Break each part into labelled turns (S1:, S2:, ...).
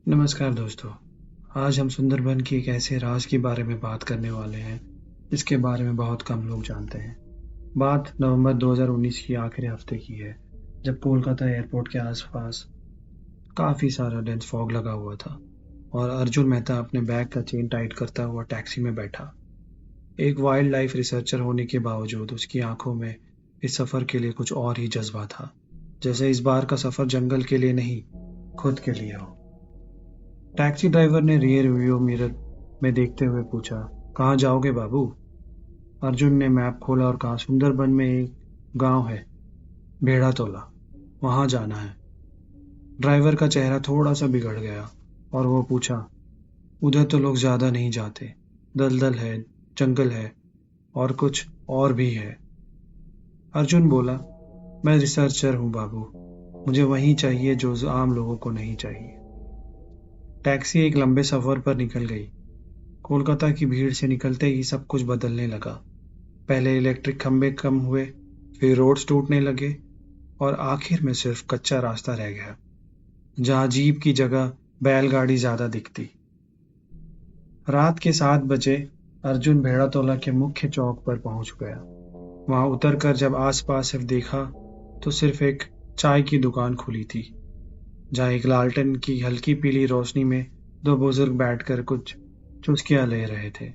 S1: नमस्कार दोस्तों। आज हम सुंदरबन की एक ऐसे राज के बारे में बात करने वाले हैं जिसके बारे में बहुत कम लोग जानते हैं। बात नवंबर 2019 की आखिरी हफ्ते की है, जब कोलकाता एयरपोर्ट के आसपास काफी सारा डेंस फॉग लगा हुआ था और अर्जुन मेहता अपने बैग का चेन टाइट करता हुआ टैक्सी में बैठा। एक वाइल्ड लाइफ रिसर्चर होने के बावजूद उसकी आंखों में इस सफर के लिए कुछ और ही जज्बा था, जैसे इस बार का सफर जंगल के लिए नहीं, खुद के लिए हो। टैक्सी ड्राइवर ने रियर व्यू मिरर में देखते हुए पूछा, कहाँ जाओगे बाबू? अर्जुन ने मैप खोला और कहा, सुंदरबन में एक गांव है, भेड़ातोला, वहां जाना है। ड्राइवर का चेहरा थोड़ा सा बिगड़ गया और वो पूछा, उधर तो लोग ज्यादा नहीं जाते, दलदल है, जंगल है और कुछ और भी है। अर्जुन बोला, मैं रिसर्चर हूँ बाबू, मुझे वही चाहिए जो आम लोगों को नहीं चाहिए। टैक्सी एक लंबे सफर पर निकल गई। कोलकाता की भीड़ से निकलते ही सब कुछ बदलने लगा। पहले इलेक्ट्रिक खंभे कम हुए, फिर रोड्स टूटने लगे और आखिर में सिर्फ कच्चा रास्ता रह गया, जहां जीप की जगह बैलगाड़ी ज्यादा दिखती। रात के 7 बजे अर्जुन भेड़ातोला के मुख्य चौक पर पहुंच गया। वहां उतरकर जब आसपास सिर्फ देखा तो सिर्फ एक चाय की दुकान खुली थी, जहां एक लालटेन की हल्की पीली रोशनी में दो बुजुर्ग बैठकर कुछ चुस्कियां ले रहे थे।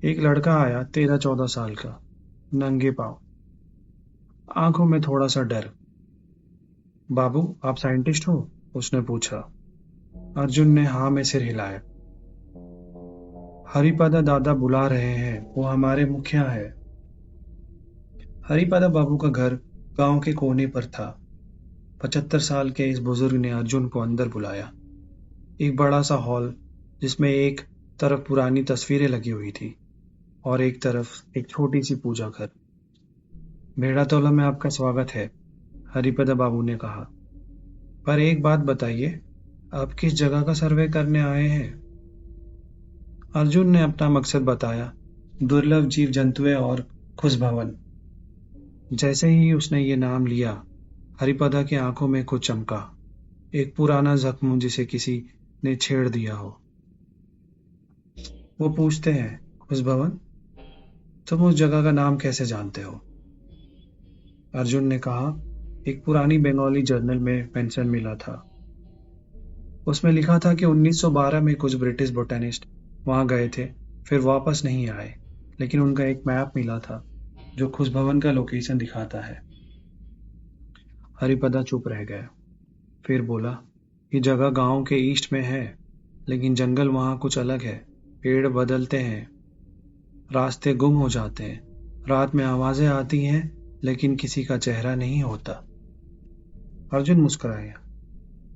S1: एक लड़का आया, 13-14 साल का, नंगे पांव, आंखों में थोड़ा सा डर। बाबू, आप साइंटिस्ट हो? उसने पूछा। अर्जुन ने हाँ में सिर हिलाया। हरिपदा दादा बुला रहे हैं, वो हमारे मुखिया है। हरिपदा बाबू का घर गांव के कोने पर था। 75 साल के इस बुजुर्ग ने अर्जुन को अंदर बुलाया। एक बड़ा सा हॉल, जिसमें एक तरफ पुरानी तस्वीरें लगी हुई थी और एक तरफ एक छोटी सी पूजा घर। भेड़ातोला में आपका स्वागत है, हरिपदा बाबू ने कहा। पर एक बात बताइए, आप किस जगह का सर्वे करने आए हैं? अर्जुन ने अपना मकसद बताया, दुर्लभ जीव जंतुएं और खुशभवन। जैसे ही उसने ये नाम लिया, हरिपदा की आंखों में कुछ चमका, एक पुराना जख्म जिसे किसी ने छेड़ दिया हो। वो पूछते हैं, खुशभवन, तुम उस जगह का नाम कैसे जानते हो? अर्जुन ने कहा, एक पुरानी बंगाली जर्नल में मेंशन मिला था। उसमें लिखा था कि 1912 में कुछ ब्रिटिश बोटेनिस्ट वहां गए थे, फिर वापस नहीं आए, लेकिन उनका एक मैप मिला था जो खुशभवन का लोकेशन दिखाता है। हरिपदा चुप रह गया, फिर बोला, ये जगह गांव के ईस्ट में है, लेकिन जंगल वहां कुछ अलग है। पेड़ बदलते हैं, रास्ते गुम हो जाते हैं, रात में आवाजें आती हैं, लेकिन किसी का चेहरा नहीं होता। अर्जुन मुस्कुराया,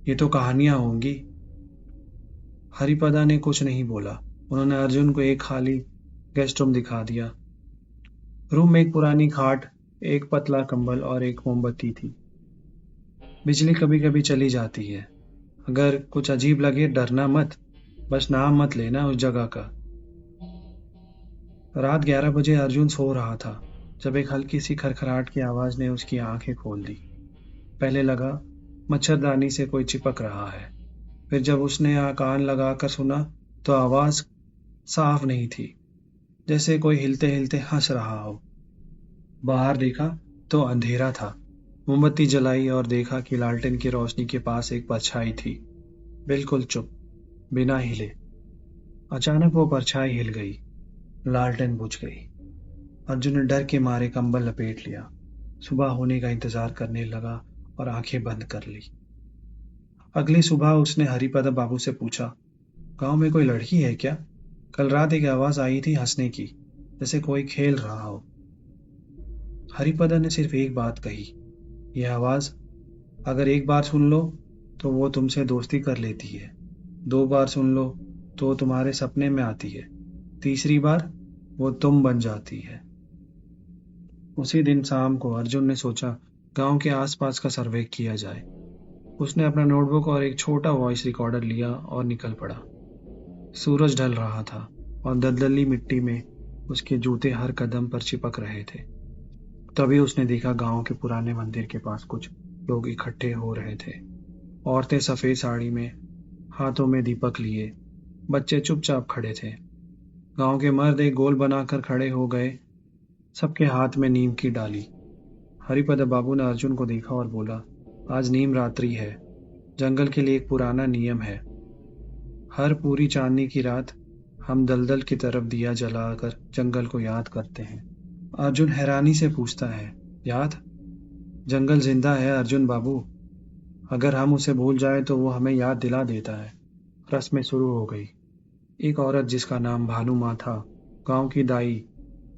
S1: ये तो कहानियां होंगी। हरिपदा ने कुछ नहीं बोला। उन्होंने अर्जुन को एक खाली गेस्ट रूम दिखा दिया। रूम में एक पुरानी खाट, एक पतला कंबल और एक मोमबत्ती थी। बिजली कभी कभी चली जाती है, अगर कुछ अजीब लगे डरना मत, बस नाम मत लेना उस जगह का। रात 11 बजे अर्जुन सो रहा था जब एक हल्की सी खरखराहट की आवाज ने उसकी आंखें खोल दी। पहले लगा मच्छरदानी से कोई चिपक रहा है, फिर जब उसने कान लगाकर सुना तो आवाज साफ नहीं थी, जैसे कोई हिलते हिलते हंस रहा हो। बाहर देखा तो अंधेरा था। मोमबत्ती जलाई और देखा कि लालटेन की रोशनी के पास एक परछाई थी, बिल्कुल चुप, बिना हिले। अचानक वो परछाई हिल गई, लालटेन बुझ गई। अर्जुन ने डर के मारे कंबल लपेट लिया, सुबह होने का इंतजार करने लगा और आंखें बंद कर ली। अगली सुबह उसने हरिपदा बाबू से पूछा, गांव में कोई लड़की है क्या? कल रात एक आवाज आई थी हंसने की, जैसे कोई खेल रहा हो। हरिपदा ने सिर्फ एक बात कही, यह आवाज अगर एक बार सुन लो तो वो तुमसे दोस्ती कर लेती है, 2 बार सुन लो तो तुम्हारे सपने में आती है, तीसरी बार वो तुम बन जाती है। उसी दिन शाम को अर्जुन ने सोचा, गांव के आसपास का सर्वे किया जाए। उसने अपना नोटबुक और एक छोटा वॉइस रिकॉर्डर लिया और निकल पड़ा। सूरज ढल रहा था और दलदली मिट्टी में उसके जूते हर कदम पर चिपक रहे थे। तभी उसने देखा, गांव के पुराने मंदिर के पास कुछ लोग इकट्ठे हो रहे थे। औरतें सफेद साड़ी में, हाथों में दीपक लिए। बच्चे चुपचाप खड़े थे। गांव के मर्द एक गोल बनाकर खड़े हो गए, सबके हाथ में नीम की डाली। हरिपद बाबू ने अर्जुन को देखा और बोला, आज नीम रात्रि है। जंगल के लिए एक पुराना नियम है। हर पूरी चांदनी की रात हम दलदल की तरफ दिया जलाकर जंगल को याद करते हैं। अर्जुन हैरानी से पूछता है, याद? जंगल जिंदा है अर्जुन बाबू। अगर हम उसे भूल जाए तो वो हमें याद दिला देता है। रस्में शुरू हो गई। एक औरत जिसका नाम भानु माँ था, गांव की दाई,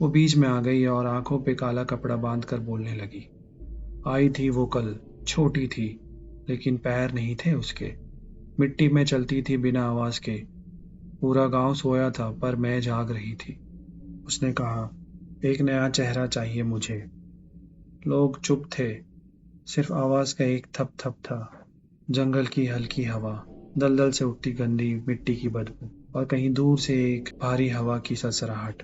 S1: वो बीच में आ गई और आंखों पे काला कपड़ा बांधकर बोलने लगी। आई थी वो कल, छोटी थी, लेकिन पैर नहीं थे उसके। मिट्टी में चलती थी बिना आवाज के। पूरा गांव सोया था पर मैं जाग रही थी। उसने कहा, एक नया चेहरा चाहिए मुझे। लोग चुप थे, सिर्फ आवाज का एक थप थप था। जंगल की हल्की हवा, दलदल से उठती गंदी मिट्टी की बदबू और कहीं दूर से एक भारी हवा की ससराहट।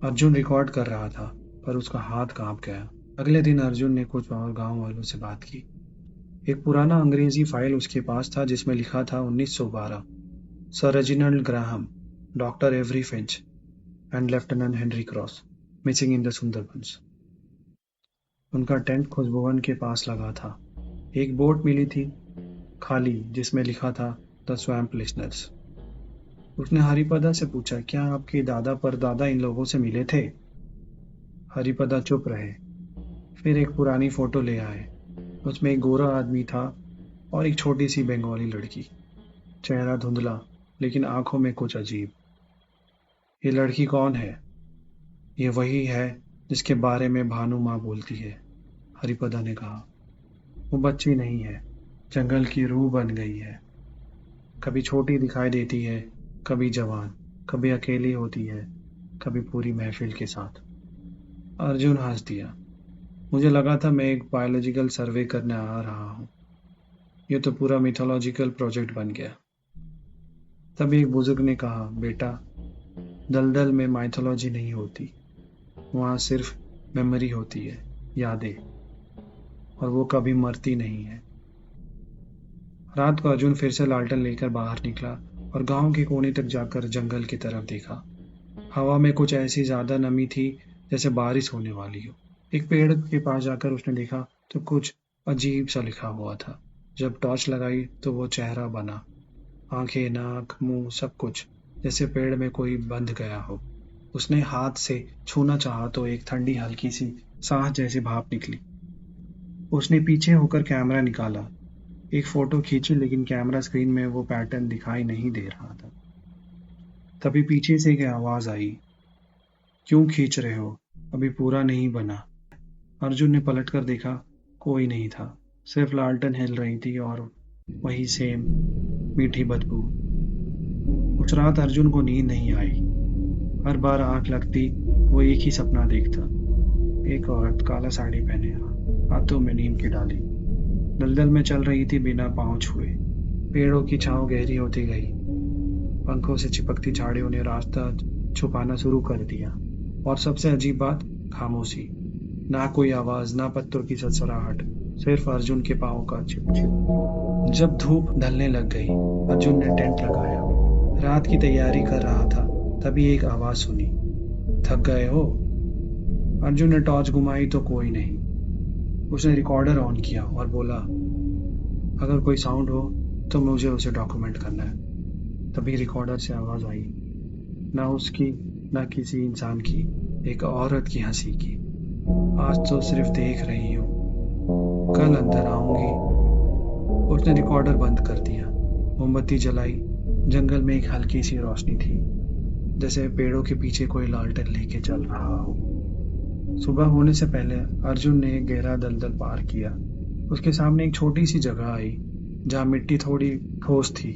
S1: अर्जुन रिकॉर्ड कर रहा था पर उसका हाथ कांप गया। अगले दिन अर्जुन ने कुछ और गांव वालों से बात की। एक पुराना अंग्रेजी फाइल उसके पास था जिसमें लिखा था 1912, sir Reginald Graham, doctor every Finch and lieutenant Henry cross missing in the Sundarbans. उनका टेंट खुशबुवन के पास लगा था। एक बोट मिली थी, खाली, जिसमें लिखा था द स्वैम्प लिसनर्स। उसने हरिपदा से पूछा, क्या आपके दादा परदादा इन लोगों से मिले थे? हरिपदा चुप रहे। फिर एक पुरानी फोटो ले आए। उसमें एक गोरा आदमी था और एक छोटी सी बंगाली लड़की। चेहरा धुंधला लेकिन आंखों में कुछ अजीब। ये लड़की कौन है? ये वही है जिसके बारे में भानु माँ बोलती है, हरिपदा ने कहा। वो बच्ची नहीं है, जंगल की रूह बन गई है। कभी छोटी दिखाई देती है, कभी जवान, कभी अकेली होती है, कभी पूरी महफिल के साथ। अर्जुन हंस दिया। मुझे लगा था मैं एक बायोलॉजिकल सर्वे करने आ रहा हूँ। ये तो पूरा मिथोलॉजिकल प्रोजेक्ट बन गया। तभी एक बुजुर्ग ने कहा, बेटा, दलदल में माइथोलॉजी नहीं होती, वहाँ सिर्फ मेमोरी होती है, यादें, और वो कभी मरती नहीं है। रात को अर्जुन फिर से लालटेन लेकर बाहर निकला और गांव के कोने तक जाकर जंगल की तरफ देखा। हवा में कुछ ऐसी ज्यादा नमी थी जैसे बारिश होने वाली हो। एक पेड़ के पास जाकर उसने देखा तो कुछ अजीब सा लिखा हुआ था। जब टॉर्च लगाई तो वो चेहरा बना, आंखें, नाक, मुंह, सब कुछ जैसे पेड़ में कोई बंध गया हो। उसने हाथ से छूना चाहा तो एक ठंडी हल्की सी सांस जैसी भाप निकली। उसने पीछे होकर कैमरा निकाला, एक फोटो खींची, लेकिन कैमरा स्क्रीन में वो पैटर्न दिखाई नहीं दे रहा था। तभी पीछे से एक आवाज आई, क्यों खींच रहे हो, अभी पूरा नहीं बना। अर्जुन ने पलटकर देखा, कोई नहीं था, सिर्फ लालटेन हिल रही थी और वही सेम मीठी बदबू। उस रात अर्जुन को नींद नहीं आई। हर बार आंख लगती वो एक ही सपना देखता। एक औरत काला साड़ी पहने, हाथों में नीम की डाली, दलदल में चल रही थी बिना पांव छुए। पेड़ों की छांव गहरी होती गई। पंखों से चिपकती झाड़ियों ने रास्ता छुपाना शुरू कर दिया। और सबसे अजीब बात, खामोशी। ना कोई आवाज, ना पत्तों की सरसराहट, सिर्फ अर्जुन के पांव का छिप छिप। जब धूप ढलने लग गई, अर्जुन ने टेंट लगाया। रात की तैयारी कर रहा था, तभी एक आवाज सुनी, थक गए हो? अर्जुन ने टॉर्च घुमाई तो कोई नहीं। उसने रिकॉर्डर ऑन किया और बोला, अगर कोई साउंड हो तो मुझे उसे डॉक्यूमेंट करना है। तभी रिकॉर्डर से आवाज आई, ना उसकी, ना किसी इंसान की, एक औरत की हंसी की। आज तो सिर्फ देख रही हूँ, कल अंदर आऊंगी। उसने रिकॉर्डर बंद कर दिया, मोमबत्ती जलाई। जंगल में एक हल्की सी रोशनी थी, जैसे पेड़ों के पीछे कोई लालटेन लेके चल रहा हो। सुबह होने से पहले अर्जुन ने एक गहरा दलदल पार किया। उसके सामने एक छोटी सी जगह आई जहाँ मिट्टी थोड़ी ठोस थी।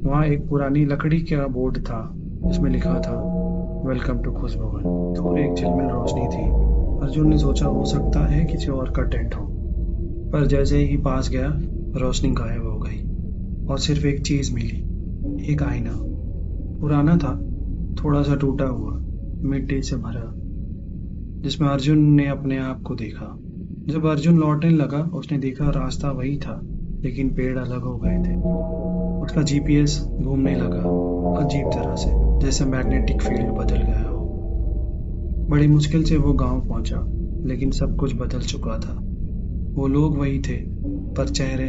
S1: वहाँ एक पुरानी लकड़ी का बोर्ड था जिसमें लिखा था, वेलकम टू खुशभवन। दूर एक झिलमिल रोशनी थी। अर्जुन ने सोचा हो सकता है किसी और का टेंट हो, पर जैसे ही पास गया रोशनी गायब हो गई और सिर्फ एक चीज मिली, एक आईना। पुराना था, थोड़ा सा टूटा हुआ, मिट्टी से भरा, जिसमें अर्जुन ने अपने आप को देखा। जब अर्जुन लौटने लगा उसने देखा रास्ता वही था, लेकिन पेड़ अलग हो गए थे। उसका जीपीएस घूमने लगा अजीब तरह से, जैसे मैग्नेटिक फील्ड बदल गया हो। बड़ी मुश्किल से वो गांव पहुंचा, लेकिन सब कुछ बदल चुका था। वो लोग वही थे, पर चेहरे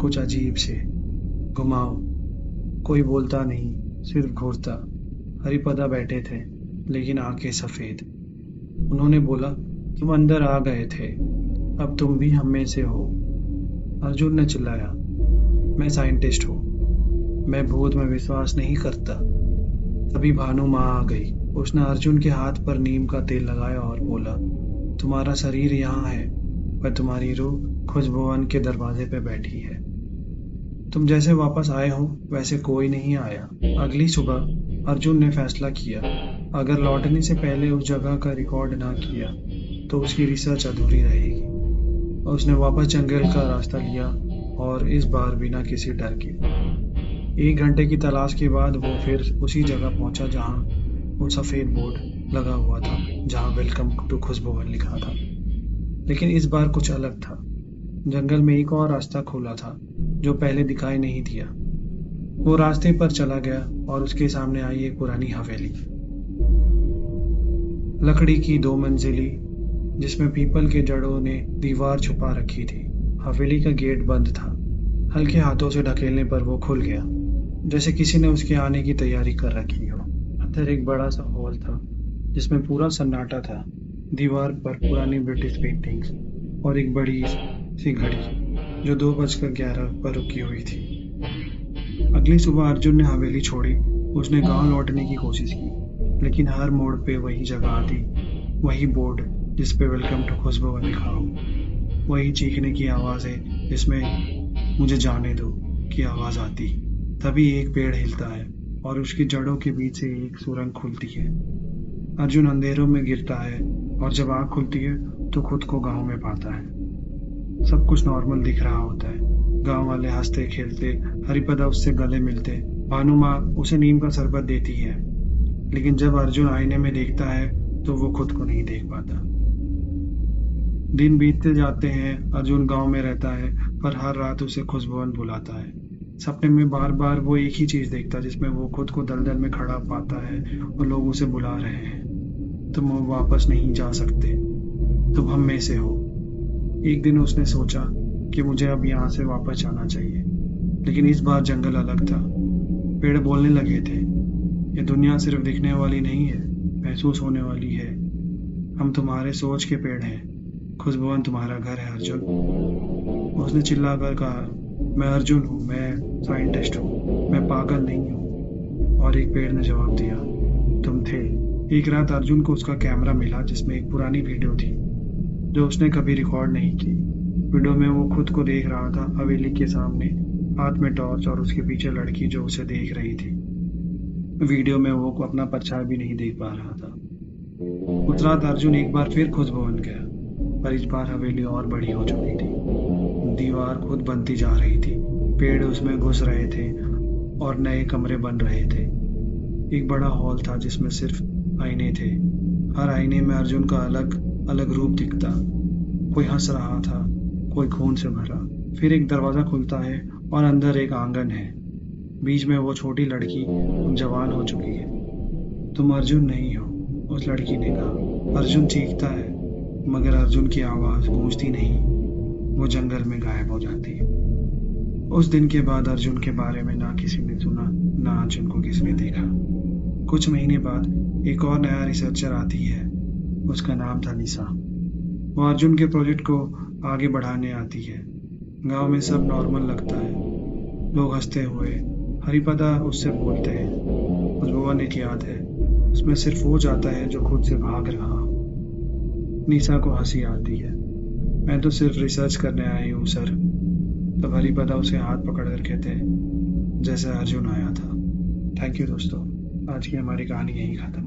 S1: कुछ अजीब से घुमाव। कोई बोलता नहीं, सिर्फ घूरता। हरिपदा बैठे थे, लेकिन आंखें सफेद। उन्होंने बोला, तुम अंदर आ गए थे, अब तुम भी हम में से हो। अर्जुन ने चिल्लाया, मैं साइंटिस्ट हूँ, मैं भूत में विश्वास नहीं करता। तभी भानु माँ आ गई। उसने अर्जुन के हाथ पर नीम का तेल लगाया और बोला, तुम्हारा शरीर यहाँ है, पर तुम्हारी रूह खुशबुआन के दरवाजे पे बैठी है। तुम जैसे वापस आए हो वैसे कोई नहीं आया। अगली सुबह अर्जुन ने फैसला किया, अगर लौटने से पहले उस जगह का रिकॉर्ड ना किया तो उसकी रिसर्च अधूरी रहेगी। उसने वापस जंगल का रास्ता लिया, और इस बार बिना किसी डर के। 1 घंटे की तलाश के बाद वो फिर उसी जगह पहुंचा जहां वो सफेद बोर्ड लगा हुआ था, जहां वेलकम टू खुशबुआन लिखा था। लेकिन इस बार कुछ अलग था। जंगल में एक और रास्ता खुला था जो पहले दिखाई नहीं दिया। वो रास्ते पर चला गया और उसके सामने आई एक पुरानी हवेली, लकड़ी की 2 मंजिली, जिसमें पीपल के जड़ों ने दीवार छुपा रखी थी। हवेली का गेट बंद था। हल्के हाथों से ढकेलने पर वो खुल गया, जैसे किसी ने उसके आने की तैयारी कर रखी हो। अंदर एक बड़ा सा हॉल था, जिसमें पूरा सन्नाटा था। दीवार पर पुरानी ब्रिटिश पेंटिंग्स और एक बड़ी सी घड़ी जो 2:11 पर रुकी हुई थी। अगली सुबह अर्जुन ने हवेली छोड़ी। उसने गांव लौटने की कोशिश की, लेकिन हर मोड़ पे वही जगह आती, वही बोर्ड जिस पे वेलकम टू खुशबुआन लिखा हो, वही चीखने की आवाज़ें जिसमें मुझे जाने दो की आवाज़ आती। तभी एक पेड़ हिलता है और उसकी जड़ों के बीच से एक सुरंग खुलती है। अर्जुन अंधेरों में गिरता है, और जब आँख खुलती है तो खुद को गांव में पाता है। सब कुछ नॉर्मल दिख रहा होता है। गांव वाले हंसते खेलते, हरिपदा उससे गले मिलते, भानु माँ उसे नीम का शरबत देती है। लेकिन जब अर्जुन आईने में देखता है तो वो खुद को नहीं देख पाता। दिन बीतते जाते हैं। अर्जुन गांव में रहता है, पर हर रात उसे खुशबुआन बुलाता है। सपने में बार बार वो एक ही चीज देखता, जिसमें वो खुद को दलदल में खड़ा पाता है और लोग उसे बुला रहे हैं, तुम वापस नहीं जा सकते, तुम हम में से हो। एक दिन उसने सोचा कि मुझे अब यहाँ से वापस जाना चाहिए, लेकिन इस बार जंगल अलग था। पेड़ बोलने लगे थे, ये दुनिया सिर्फ दिखने वाली नहीं है, महसूस होने वाली है। हम तुम्हारे सोच के पेड़ हैं, खुशबुआन तुम्हारा घर है अर्जुन। उसने चिल्लाकर कहा, मैं अर्जुन हूँ, मैं साइंटिस्ट हूँ, मैं पागल नहीं हूँ। और एक पेड़ ने जवाब दिया, तुम थे। एक रात अर्जुन को उसका कैमरा मिला, जिसमें एक पुरानी वीडियो थी जो उसने कभी रिकॉर्ड नहीं की। वीडियो में वो खुद को देख रहा था, हवेली के सामने, हाथ में टॉर्च, और उसके पीछे लड़की जो उसे देख रही थी। वीडियो में वो अपना परछाई भी नहीं देख पा रहा था। उस रात अर्जुन एक बार फिर खुशबुआन गया, पर इस बार हवेली और बड़ी हो चुकी थी। दीवार खुद बनती जा रही थी, पेड़ उसमें घुस रहे थे और नए कमरे बन रहे थे। एक बड़ा हॉल था जिसमें सिर्फ आईने थे। हर आईने में अर्जुन का अलग अलग रूप दिखता। कोई हंस रहा था, कोई खून से भरा। फिर एक दरवाजा खुलता है और अंदर एक आंगन है। बीच में वो छोटी लड़की जवान हो चुकी है। तुम अर्जुन नहीं हो, उस लड़की ने कहा। अर्जुन चीखता है, मगर अर्जुन की आवाज गूंजती नहीं, वो जंगल में गायब हो जाती है। उस दिन के बाद अर्जुन के बारे में ना किसी ने सुना, ना अर्जुन को किसी ने देखा। कुछ महीने बाद एक और नया रिसर्चर आती है। उसका नाम था निशा। वो अर्जुन के प्रोजेक्ट को आगे बढ़ाने आती है। गांव में सब नॉर्मल लगता है, लोग हंसते हुए। हरिपदा उससे बोलते हैं, खुशबुआन एक याद है, उसमें सिर्फ वो जाता है जो खुद से भाग रहा हो। निशा को हंसी आती है, मैं तो सिर्फ रिसर्च करने आई हूँ सर। तब हरिपदा उसे हाथ पकड़ कर कहते हैं, जैसे अर्जुन आया था। थैंक यू दोस्तों, आज की हमारी कहानी यहीं खत्म।